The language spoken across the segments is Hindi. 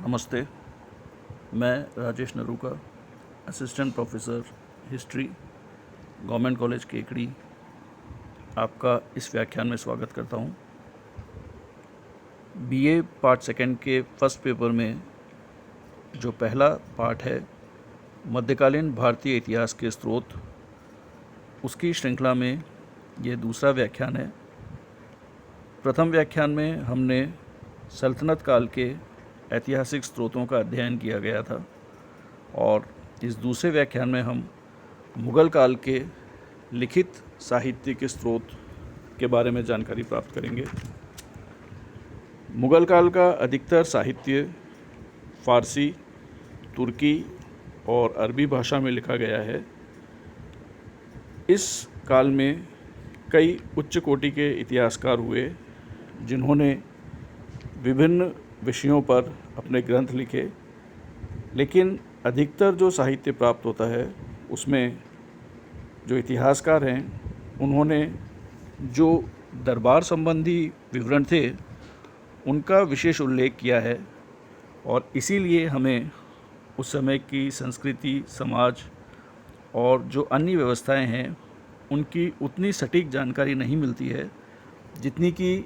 नमस्ते। मैं Rajesh Naruka, assistant professor history, government college Kekri, आपका इस व्याख्यान में स्वागत करता हूँ। बीए पार्ट सेकंड के फर्स्ट पेपर में जो पहला पार्ट है मध्यकालीन भारतीय इतिहास के स्रोत, उसकी श्रृंखला में ये दूसरा व्याख्यान है। प्रथम व्याख्यान में हमने सल्तनत काल के ऐतिहासिक स्रोतों का अध्ययन किया गया था और इस दूसरे व्याख्यान में हम मुग़ल काल के लिखित साहित्य के स्रोत के बारे में जानकारी प्राप्त करेंगे। मुग़ल काल का अधिकतर साहित्य फ़ारसी, तुर्की और अरबी भाषा में लिखा गया है। इस काल में कई उच्च कोटि के इतिहासकार हुए जिन्होंने विभिन्न विषयों पर अपने ग्रंथ लिखे, लेकिन अधिकतर जो साहित्य प्राप्त होता है उसमें जो इतिहासकार हैं उन्होंने जो दरबार संबंधी विवरण थे उनका विशेष उल्लेख किया है और इसीलिए हमें उस समय की संस्कृति, समाज और जो अन्य व्यवस्थाएं हैं उनकी उतनी सटीक जानकारी नहीं मिलती है जितनी कि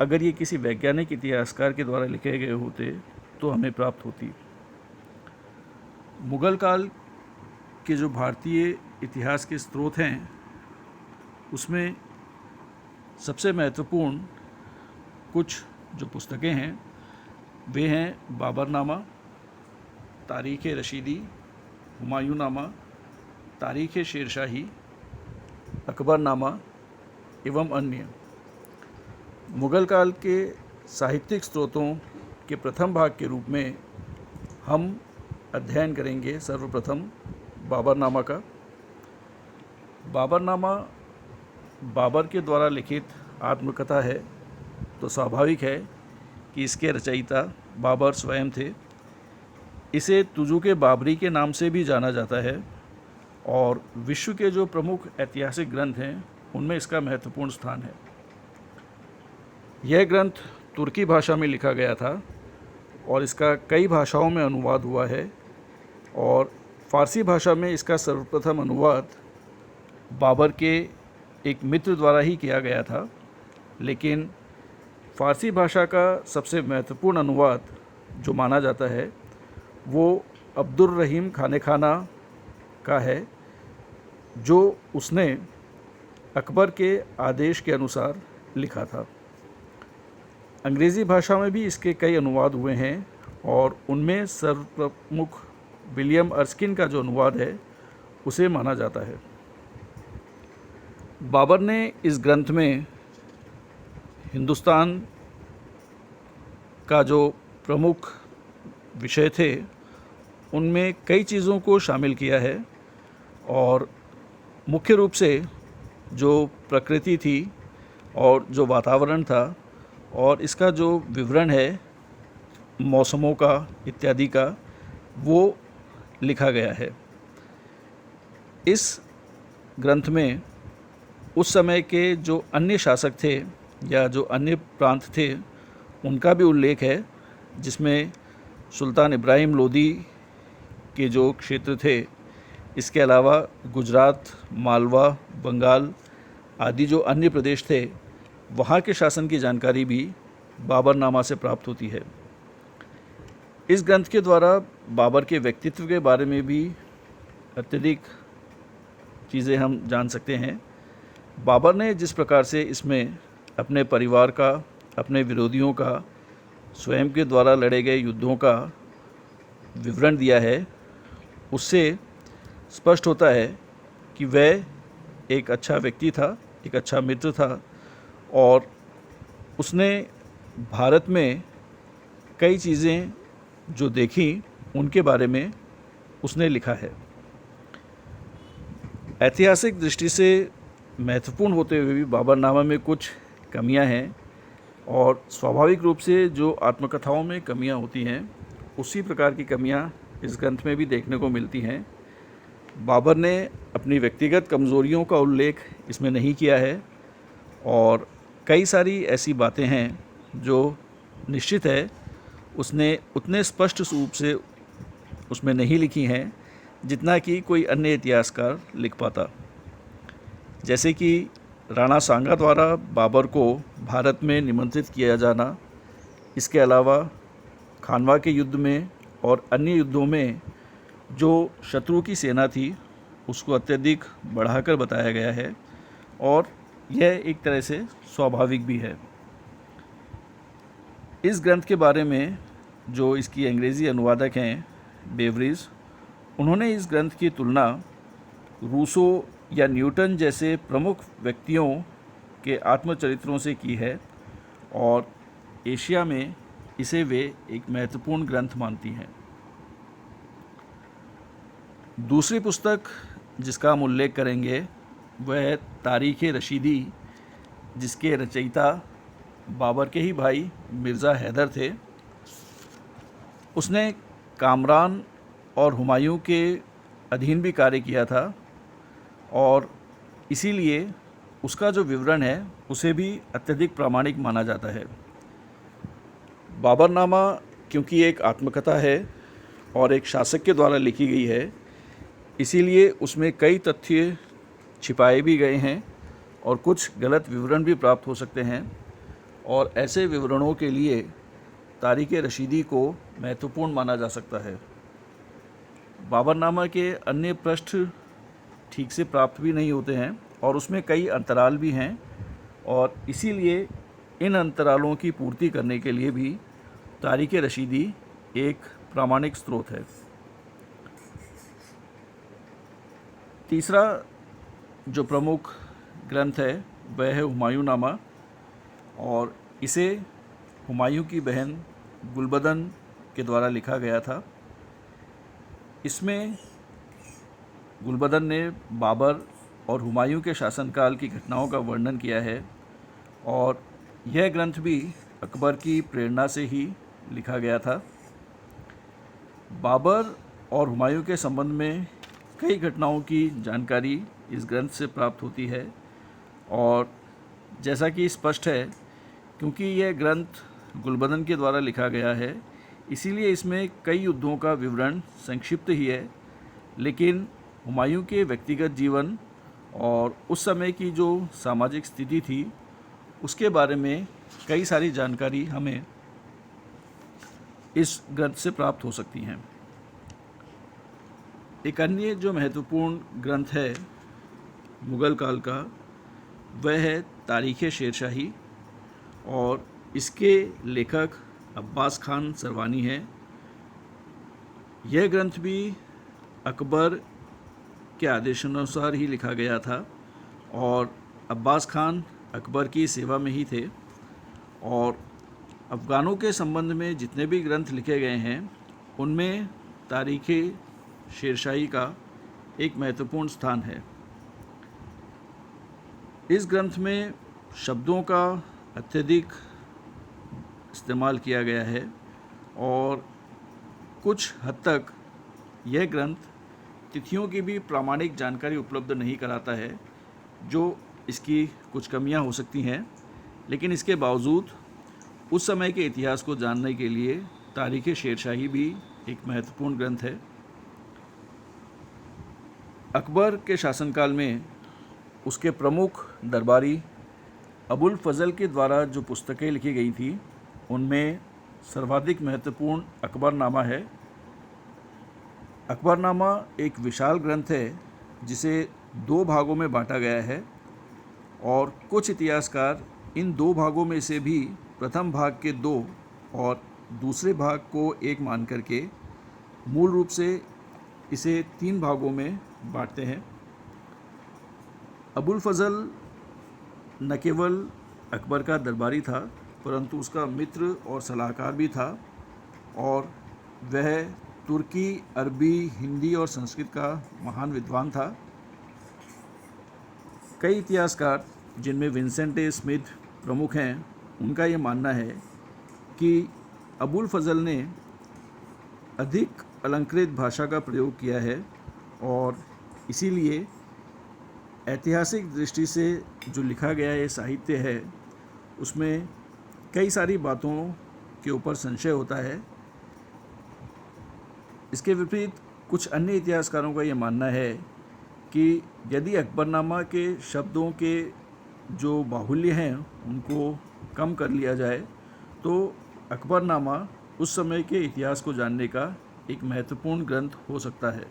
अगर ये किसी वैज्ञानिक इतिहासकार के द्वारा लिखे गए होते तो हमें प्राप्त होती। मुग़ल काल के जो भारतीय इतिहास के स्रोत हैं उसमें सबसे महत्वपूर्ण कुछ जो पुस्तकें हैं वे हैं बाबरनामा, तारीख़ रशीदी, हुमायूंनामा, तारीख़ शेरशाही, अकबरनामा एवं अन्य। मुग़ल काल के साहित्यिक स्रोतों के प्रथम भाग के रूप में हम अध्ययन करेंगे सर्वप्रथम बाबरनामा का। बाबरनामा बाबर के द्वारा लिखित आत्मकथा है, तो स्वाभाविक है कि इसके रचयिता बाबर स्वयं थे। इसे तुजुक बाबरी के नाम से भी जाना जाता है और विश्व के जो प्रमुख ऐतिहासिक ग्रंथ हैं उनमें इसका महत्वपूर्ण स्थान है। यह ग्रंथ तुर्की भाषा में लिखा गया था और इसका कई भाषाओं में अनुवाद हुआ है और फ़ारसी भाषा में इसका सर्वप्रथम अनुवाद बाबर के एक मित्र द्वारा ही किया गया था, लेकिन फ़ारसी भाषा का सबसे महत्वपूर्ण अनुवाद जो माना जाता है वो अब्दुर रहीम खानेखाना का है, जो उसने अकबर के आदेश के अनुसार लिखा था। अंग्रेज़ी भाषा में भी इसके कई अनुवाद हुए हैं और उनमें सर्वप्रमुख विलियम अर्स्किन का जो अनुवाद है उसे माना जाता है। बाबर ने इस ग्रंथ में हिंदुस्तान का जो प्रमुख विषय थे उनमें कई चीज़ों को शामिल किया है और मुख्य रूप से जो प्रकृति थी और जो वातावरण था और इसका जो विवरण है मौसमों का इत्यादि का, वो लिखा गया है। इस ग्रंथ में उस समय के जो अन्य शासक थे या जो अन्य प्रांत थे उनका भी उल्लेख है, जिसमें सुल्तान इब्राहिम लोदी के जो क्षेत्र थे, इसके अलावा गुजरात, मालवा, बंगाल आदि जो अन्य प्रदेश थे वहाँ के शासन की जानकारी भी बाबरनामा से प्राप्त होती है। इस ग्रंथ के द्वारा बाबर के व्यक्तित्व के बारे में भी अत्यधिक चीज़ें हम जान सकते हैं। बाबर ने जिस प्रकार से इसमें अपने परिवार का, अपने विरोधियों का, स्वयं के द्वारा लड़े गए युद्धों का विवरण दिया है, उससे स्पष्ट होता है कि वह एक अच्छा व्यक्ति था, एक अच्छा मित्र था और उसने भारत में कई चीज़ें जो देखी उनके बारे में उसने लिखा है। ऐतिहासिक दृष्टि से महत्वपूर्ण होते हुए भी बाबरनामा में कुछ कमियां हैं और स्वाभाविक रूप से जो आत्मकथाओं में कमियां होती हैं उसी प्रकार की कमियां इस ग्रंथ में भी देखने को मिलती हैं। बाबर ने अपनी व्यक्तिगत कमज़ोरियों का उल्लेख इसमें नहीं किया है और कई सारी ऐसी बातें हैं जो निश्चित है उसने उतने स्पष्ट रूप से उसमें नहीं लिखी हैं जितना कि कोई अन्य इतिहासकार लिख पाता। जैसे कि राणा सांगा द्वारा बाबर को भारत में निमंत्रित किया जाना, इसके अलावा खानवा के युद्ध में और अन्य युद्धों में जो शत्रु की सेना थी उसको अत्यधिक बढ़ाकर बताया गया है, और यह एक तरह से स्वाभाविक भी है। इस ग्रंथ के बारे में जो इसकी अंग्रेज़ी अनुवादक हैं बेवरीज, उन्होंने इस ग्रंथ की तुलना रूसो या न्यूटन जैसे प्रमुख व्यक्तियों के आत्मचरित्रों से की है, और एशिया में इसे वे एक महत्वपूर्ण ग्रंथ मानती हैं। दूसरी पुस्तक जिसका हम उल्लेख करेंगे वह है तारीख़ रशीदी, जिसके रचयिता बाबर के ही भाई मिर्ज़ा हैदर थे। उसने कामरान और हुमायूं के अधीन भी कार्य किया था, और इसीलिए उसका जो विवरण है उसे भी अत्यधिक प्रामाणिक माना जाता है। बाबरनामा क्योंकि एक आत्मकथा है और एक शासक के द्वारा लिखी गई है, इसीलिए उसमें कई तथ्य छिपाए भी गए हैं और कुछ गलत विवरण भी प्राप्त हो सकते हैं, और ऐसे विवरणों के लिए तारीख़ रशीदी को महत्वपूर्ण माना जा सकता है। बाबरनामा के अन्य पृष्ठ ठीक से प्राप्त भी नहीं होते हैं और उसमें कई अंतराल भी हैं, और इसीलिए इन अंतरालों की पूर्ति करने के लिए भी तारीख़ रशीदी एक प्रामाणिक स्रोत है। तीसरा जो प्रमुख ग्रंथ है वह है हुमायूंनामा, और इसे हुमायूं की बहन गुलबदन के द्वारा लिखा गया था। इसमें गुलबदन ने बाबर और हुमायूं के शासनकाल की घटनाओं का वर्णन किया है, और यह ग्रंथ भी अकबर की प्रेरणा से ही लिखा गया था। बाबर और हुमायूं के संबंध में कई घटनाओं की जानकारी इस ग्रंथ से प्राप्त होती है, और जैसा कि स्पष्ट है क्योंकि यह ग्रंथ गुलबदन के द्वारा लिखा गया है, इसीलिए इसमें कई युद्धों का विवरण संक्षिप्त ही है, लेकिन हुमायूं के व्यक्तिगत जीवन और उस समय की जो सामाजिक स्थिति थी उसके बारे में कई सारी जानकारी हमें इस ग्रंथ से प्राप्त हो सकती हैं। एक अन्य जो महत्वपूर्ण ग्रंथ है मुग़ल काल का वह है तारीख़ शेरशाही, और इसके लेखक अब्बास खान सरवानी है। यह ग्रंथ भी अकबर के आदेशानुसार ही लिखा गया था, और अब्बास खान अकबर की सेवा में ही थे, और अफ़गानों के संबंध में जितने भी ग्रंथ लिखे गए हैं उनमें तारीख़ शेरशाही का एक महत्वपूर्ण स्थान है। इस ग्रंथ में शब्दों का अत्यधिक इस्तेमाल किया गया है, और कुछ हद तक यह ग्रंथ तिथियों की भी प्रामाणिक जानकारी उपलब्ध नहीं कराता है, जो इसकी कुछ कमियां हो सकती हैं, लेकिन इसके बावजूद उस समय के इतिहास को जानने के लिए तारीख़ शेरशाही भी एक महत्वपूर्ण ग्रंथ है। अकबर के शासनकाल में उसके प्रमुख दरबारी अबुल फज़ल के द्वारा जो पुस्तकें लिखी गई थी उनमें सर्वाधिक महत्वपूर्ण अकबरनामा है। अकबरनामा एक विशाल ग्रंथ है जिसे 2 भागों में बांटा गया है, और कुछ इतिहासकार इन 2 भागों में से भी प्रथम भाग के 2 और दूसरे भाग को 1 मान करके मूल रूप से इसे 3 भागों में बांटते हैं। अबुल फज़ल न केवल अकबर का दरबारी था परंतु उसका मित्र और सलाहकार भी था, और वह तुर्की, अरबी, हिंदी और संस्कृत का महान विद्वान था। कई इतिहासकार जिनमें विंसेंट ए स्मिथ प्रमुख हैं, उनका ये मानना है कि अबुल फज़ल ने अधिक अलंकृत भाषा का प्रयोग किया है, और इसीलिए ऐतिहासिक दृष्टि से जो लिखा गया ये साहित्य है उसमें कई सारी बातों के ऊपर संशय होता है। इसके विपरीत कुछ अन्य इतिहासकारों का ये मानना है कि यदि अकबरनामा के शब्दों के जो बाहुल्य हैं उनको कम कर लिया जाए तो अकबरनामा उस समय के इतिहास को जानने का एक महत्वपूर्ण ग्रंथ हो सकता है।